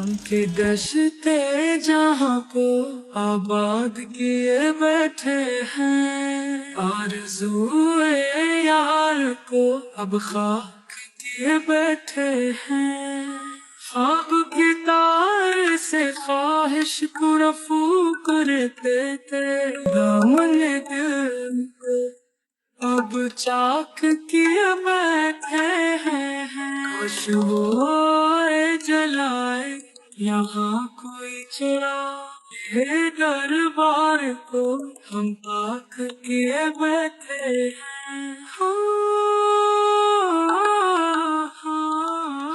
ہم کے دشتے جہاں کو آباد کیے بیٹھے ہیں، آرزوئے یار کو اب خاک کیے بیٹھے ہیں۔ خواب کی تار سے خواہش کو رفو کرتے تھے، دامن دل کو اب چاک کیے بیٹھے ہیں۔ کاش وہ جلائے یہاں کوئی چراغ، یہ دربار کو ہم پاک کیے بیٹھے ہیں۔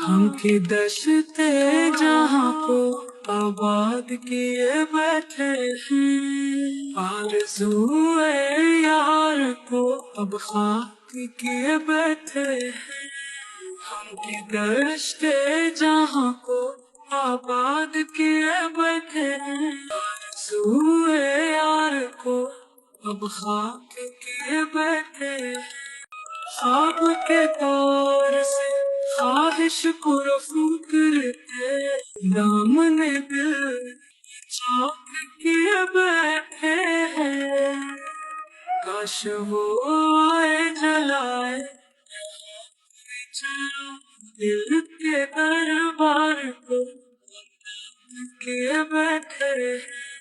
ہم کی دشتے جہاں کو آباد کیے بیٹھے ہیں، آرزوئے یار کو اب خاک کیے بیٹھے ہیں۔ ہم کی دشتے جہاں کو آباد کیے بیٹھے ہیں، آرزوئے یار کو اب خاک کیے بیٹھے ہیں۔ خواب کے تار سے خواہش کو رفو کرتے، دامن دل چاک کیے بیٹھے ہیں۔ کاش وہ آئے جلائے دل کے دربار کو کیے بیٹھے ہیں۔